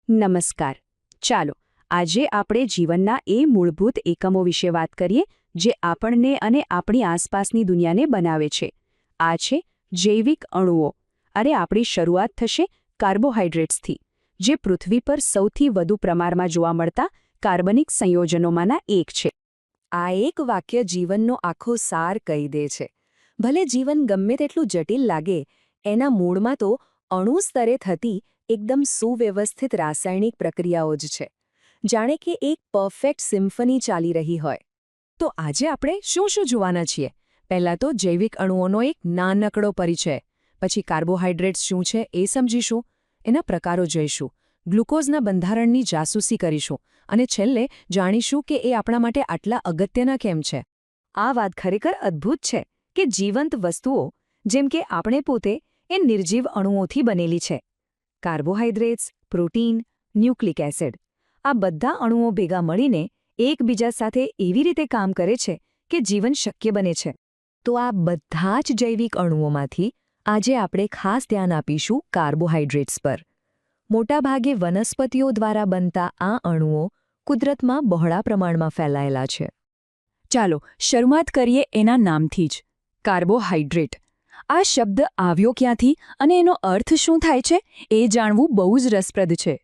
નમસ્કાર. ચાલો આજે આપણે જીવનના એ મૂળભૂત એકમો વિશે વાત કરીએ જે આપણને અને આપણી આસપાસની દુનિયાને બનાવે છે. આ છે જૈવિક અણુઓ. અરે આપણી શરૂઆત થશે કાર્બોહાઈડ્રેટ્સથી, જે પૃથ્વી પર સૌથી વધુ પ્રમાણમાં જોવા મળતા કાર્બનિક સંયોજનોમાંના એક છે. આ એક વાક્ય જીવનનો આખો સાર કહી દે છે. ભલે જીવન ગમે તેટલું જટિલ લાગે, એના મૂળમાં તો અણુ સ્તરે થતી એકદમ સુવ્યવસ્થિત રાસાયણિક પ્રક્રિયાઓ જ છે. જાણે કે એક પરફેક્ટ સિમ્ફની ચાલી રહી હોય. તો આજે આપણે શું શું જોવાના છીએ? પહેલાં તો જૈવિક અણુઓનો એક નાનકડો પરિચય, પછી કાર્બોહાઈડ્રેટ્સ શું છે એ સમજીશું, એના પ્રકારો જોઈશું, ગ્લુકોઝના બંધારણની જાસૂસી કરીશું અને છેલ્લે જાણીશું કે એ આપણા માટે આટલા અગત્યના કેમ છે. આ વાત ખરેખર અદ્ભુત છે કે જીવંત વસ્તુઓ, જેમ કે આપણે પોતે, એ નિર્જીવ અણુઓથી બનેલી છે. કાર્બોહાઈડ્રેટ્સ, પ્રોટીન, ન્યુક્લિક એસિડ, આ બધા અણુઓ ભેગા મળીને એકબીજા સાથે એવી રીતે કામ કરે છે કે જીવન શક્ય બને છે. તો આ બધા જ જૈવિક અણુઓમાંથી આજે આપણે ખાસ ધ્યાન આપીશું કાર્બોહાઈડ્રેટ્સ પર. મોટાભાગે વનસ્પતિઓ દ્વારા બનતા આ અણુઓ કુદરતમાં બહોળા પ્રમાણમાં ફેલાયેલા છે. ચાલો શરૂઆત કરીએ એના નામથી જ, કાર્બોહાઈડ્રેટ. આ શબ્દ આવ્યો ક્યાંથી અને એનો અર્થ શું થાય છે એ જાણવું બહુ જ રસપ્રદ છે.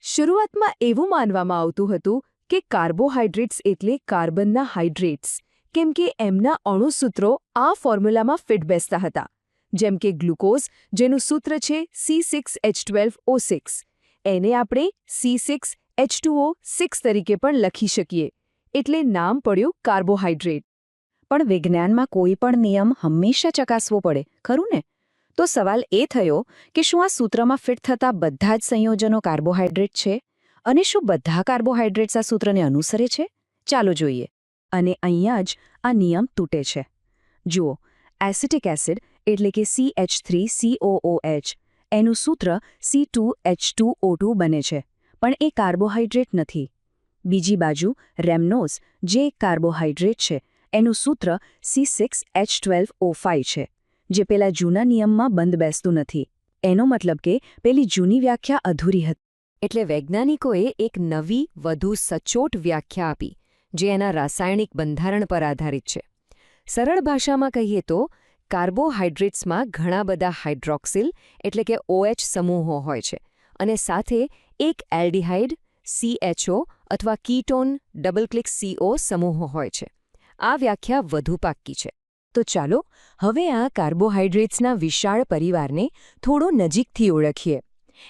શરૂઆતમાં એવું માનવામાં આવતું હતું કે કાર્બોહાઈડ્રેટ્સ એટલે કાર્બનના હાઇડ્રેટ્સ, કેમ કે એમના અણુસૂત્રો આ ફોર્મ્યુલામાં ફિટ બેસતા હતા. જેમ કે ગ્લુકોઝ, જેનું સૂત્ર છે C6H12O6. એને આપણે C6H2O6 તરીકે પણ લખી શકીએ, એટલે નામ પડ્યું કાર્બોહાઈડ્રેટ. પણ વિજ્ઞાનમાં કોઈ પણ નિયમ હંમેશા ચકાસવો પડે, ખરું ને? તો સવાલ એ થયો કે શું આ સૂત્રમાં ફિટ થતા બધા જ સંયોજનો કાર્બોહાઈડ્રેટ છે? અને શું બધા કાર્બોહાઈડ્રેટ્સ આ સૂત્રને અનુસરે છે? ચાલો જોઈએ. અને અહીંયા જ આ નિયમ તૂટે છે. જુઓ, એસિટિક એસિડ એટલે કે CH3COOH, એનું સૂત્ર C2H2O2 બને છે, પણ એ કાર્બોહાઈડ્રેટ નથી. બીજી બાજુ રેમનોઝ, જે એક કાર્બોહાઈડ્રેટ છે, એનું સૂત્ર C6H12O5 છે, જે પેલા જૂના નિયમમાં બંધ બેસતું નથી. એનો મતલબ કે પેલી જૂની વ્યાખ્યા અધૂરી હતી. એટલે વૈજ્ઞાનિકોએ એક નવી, વધુ સચોટ વ્યાખ્યા આપી, જે એના રાસાયણિક બંધારણ પર આધારિત છે. સરળ ભાષામાં કહીએ તો કાર્બોહાઈડ્રેટ્સમાં ઘણા બધા હાઇડ્રોક્સિલ એટલે કે OH સમૂહો હોય છે, અને સાથે એક એલ્ડિહાઇડ, CHO અથવા કીટોન ડબલ ક્લિક CO સમૂહો હોય છે. આ વ્યાખ્યા વધુ પાક્કી છે. તો ચાલો હવે આ કાર્બોહાઈડ્રેટ્સના વિશાળ પરિવારને થોડો નજીકથી ઓળખીએ.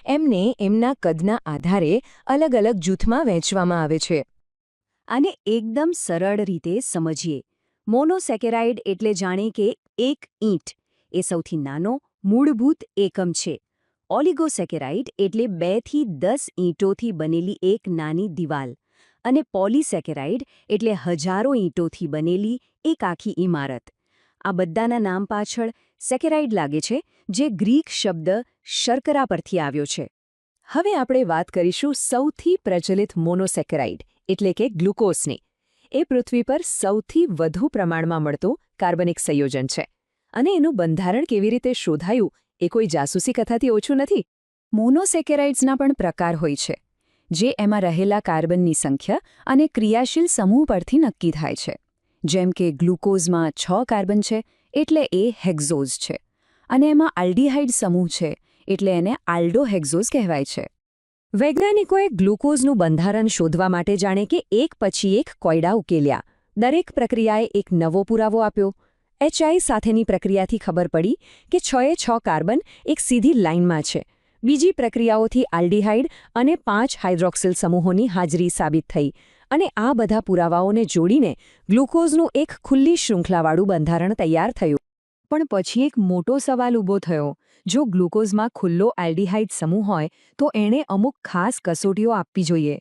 એમને એમના કદના આધારે અલગ અલગ જૂથમાં વહેંચવામાં આવે છે. આને એકદમ સરળ રીતે સમજીએ. મોનોસેકેરાઇડ એટલે જાણે કે એક ઈંટ, એ સૌથી નાનો મૂળભૂત એકમ છે. ઓલિગોસેકેરાઇડ એટલે 2 થી 10 ઈંટોથી બનેલી એક નાની દિવાલ. અને પોલિસેકેરાઇડ એટલે હજારો ઈંટોથી બનેલી એક આખી ઇમારત. આ બધાના નામ પાછળ સેકેરાઇડ લાગે છે, જે ગ્રીક શબ્દ શર્કરા પરથી આવ્યો છે. હવે આપણે વાત કરીશું સૌથી પ્રચલિત મોનોસેકેરાઇડ એટલે કે ગ્લુકોઝની. એ પૃથ્વી પર સૌથી વધુ પ્રમાણમાં મળતો કાર્બનિક સંયોજન છે. અને એનું બંધારણ કેવી રીતે શોધાયું એ કોઈ જાસૂસી કથાથી ઓછું નથી. મોનોસેકેરાઇડ્સના પણ પ્રકાર હોય છે, જે એમાં રહેલા કાર્બનની સંખ્યા અને ક્રિયાશીલ સમૂહ પરથી નક્કી થાય છે. જેમ કે ગ્લુકોઝમાં 6 કાર્બન છે, એટલે એ હેક્ઝોઝ છે. અને એમાં આલ્ડિહાઇડ સમૂહ છે, એટલે એને આલ્ડોહેક્ઝોઝ કહેવાય છે. વૈજ્ઞાનિકોએ ગ્લુકોઝનું બંધારણ શોધવા માટે જાણે કે એક પછી એક કોયડા ઉકેલ્યા. દરેક પ્રક્રિયાએ એક નવો પુરાવો આપ્યો. HI સાથેની પ્રક્રિયાથી ખબર પડી કે 6 કાર્બન એક સીધી લાઇનમાં છે. બીજી પ્રક્રિયાઓથી આલ્ડિહાઇડ અને 5 હાઇડ્રોક્સિલ સમૂહોની હાજરી સાબિત થઈ. અને આ બધા પુરાવાઓને જોડીને ગ્લુકોઝનું એક ખુલ્લી શૃંખલાવાળું બંધારણ તૈયાર થયું. પણ પછી એક મોટો સવાલ ઊભો થયો. જો ગ્લુકોઝમાં ખુલ્લો આલ્ડિહાઇડ સમૂહ હોય તો એણે અમુક ખાસ કસોટીઓ આપવી જોઈએ.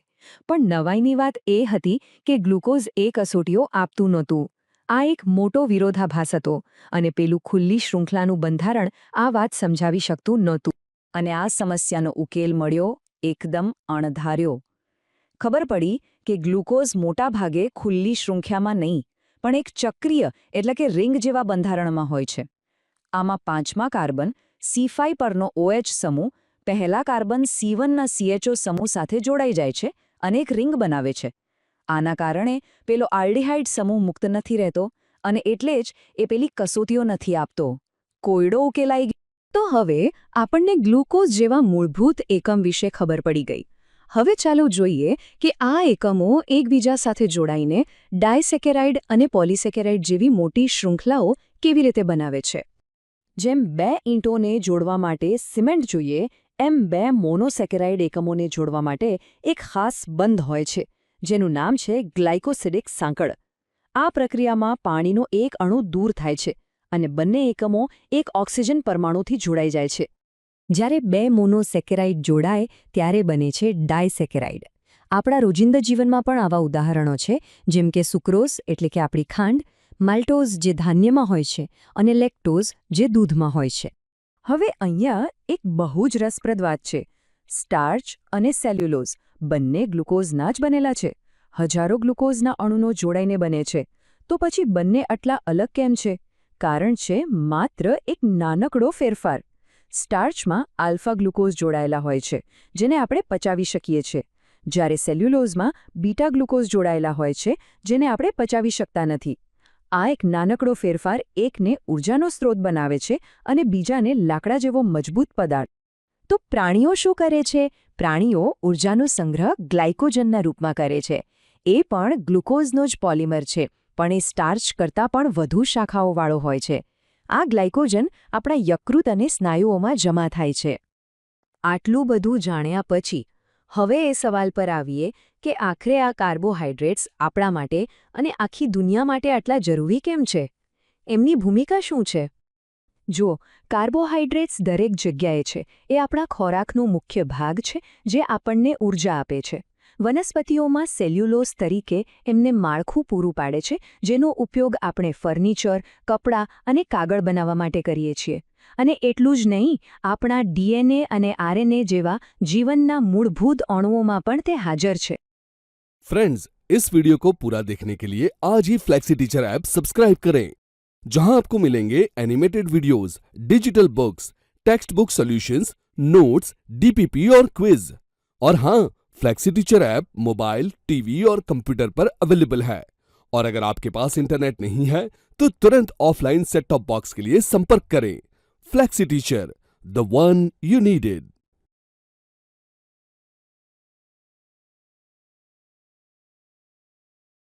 પણ નવાઈની વાત એ હતી કે ગ્લુકોઝ એ કસોટીઓ આપતું નહોતું. આ એક મોટો વિરોધાભાસ હતો, અને પેલું ખુલ્લી શૃંખલાનું બંધારણ આ વાત સમજાવી શકતું નહોતું. અને આ સમસ્યાનો ઉકેલ મળ્યો એકદમ અણધાર્યો. ખબર પડી કે ગ્લુકોઝ મોટાભાગે ખુલ્લી શૃંખલામાં નહીં, પણ એક ચક્રીય એટલે કે રિંગ જેવા બંધારણમાં હોય છે. આમાં 5મા કાર્બન C5 પરનો OH સમૂહ પહેલા કાર્બન C1ના CHO સમૂહ સાથે જોડાઈ જાય છે અને એક રિંગ બનાવે છે. આના કારણે પેલો આલ્ડિહાઇડ સમૂહ મુક્ત નથી રહેતો અને એટલે જ એ પેલી કસોટીઓ નથી આપતો. કોયડો ઉકેલાઈ ગયો. તો હવે આપણને ગ્લુકોઝ જેવા મૂળભૂત એકમ વિશે ખબર પડી ગઈ. હવે ચાલો જોઈએ કે આ એકમો એકબીજા સાથે જોડાઈને ડાયસેકેરાઇડ અને પોલિસેકેરાઇડ જેવી મોટી શૃંખલાઓ કેવી રીતે બનાવે છે. જેમ 2 ઈંટોને જોડવા માટે સિમેન્ટ જોઈએ, એમ 2 મોનોસેકેરાઇડ એકમોને જોડવા માટે એક ખાસ બંધ હોય છે, જેનું નામ છે ગ્લાયકોસિડિક સાંકળ. આ પ્રક્રિયામાં પાણીનો એક અણુ દૂર થાય છે અને બંને એકમો એક ઓક્સિજન પરમાણુથી જોડાઈ જાય છે. જ્યારે 2 મોનોસેકેરાઇડ જોડાય ત્યારે બને છે ડાયસેકેરાઇડ. આપણા રોજિંદા જીવનમાં પણ આવા ઉદાહરણો છે, જેમ કે સુક્રોઝ એટલે કે આપણી ખાંડ, માલ્ટોઝ જે ધાન્યમાં હોય છે અને લેક્ટોઝ જે દૂધમાં હોય છે. હવે અહીંયા એક બહુ જ રસપ્રદ વાત છે. સ્ટાર્ચ અને સેલ્યુલોઝ બંને ગ્લુકોઝના જ બનેલા છે. હજારો ગ્લુકોઝના અણુનો જોડાઈને બને છે. તો પછી બંને આટલા અલગ કેમ છે? કારણ છે માત્ર એક નાનકડો ફેરફાર. સ્ટાર્ચમાં આલ્ફા ગ્લુકોઝ જોડાયેલા હોય છે, જેને આપણે પચાવી શકીએ છીએ, જ્યારે સેલ્યુલોઝમાં બીટા ગ્લુકોઝ જોડાયેલા હોય છે, જેને આપણે પચાવી શકતા નથી. આ એક નાનકડો ફેરફાર એકને ઊર્જાનો સ્ત્રોત બનાવે છે અને બીજાને લાકડા જેવો મજબૂત પદાર્થ. તો પ્રાણીઓ શું કરે છે? પ્રાણીઓ ઊર્જાનો સંગ્રહ ગ્લાયકોજનના રૂપમાં કરે છે. એ પણ ગ્લુકોઝનો જ પોલિમર છે, પણ એ સ્ટાર્ચ કરતાં પણ વધુ શાખાઓવાળો હોય છે. આ ગ્લાયકોજન આપણા યકૃત અને સ્નાયુઓમાં જમા થાય છે. આટલું બધું જાણ્યા પછી હવે એ સવાલ પર આવીએ કે આખરે આ કાર્બોહાઈડ્રેટ્સ આપણા માટે અને આખી દુનિયા માટે આટલા જરૂરી કેમ છે? એમની ભૂમિકા શું છે? જુઓ, કાર્બોહાઈડ્રેટ્સ દરેક જગ્યાએ છે. એ આપણા ખોરાકનો મુખ્ય ભાગ છે, જે આપણને ઊર્જા આપે છે. વનસ્પતિઓમાં સેલ્યુલોઝ તરીકે એમને માળખું પૂરું પાડે છે, જેનો ઉપયોગ આપણે ફર્નિચર, કપડાં અને કાગળ બનાવવા માટે કરીએ છીએ. અને એટલું જ નહીં, આપણા DNA અને RNA જેવા જીવનના મૂળભૂત અણુઓમાં પણ તે હાજર છે. फ्रेंड्स, इस वीडियो को पूरा देखने के लिए आज ही फ्लेक्सी टीचर ऐप सब्सक्राइब करें, जहां आपको मिलेंगे animated videos, digital books, text book solutions, notes, DPP और क्विज. और हाँ, flexi teacher app mobile, TV और कंप्यूटर पर अवेलेबल है. और अगर आपके पास इंटरनेट नहीं है तो तुरंत ऑफलाइन सेट टॉप बॉक्स के लिए संपर्क करें. Flexi teacher, the one you needed.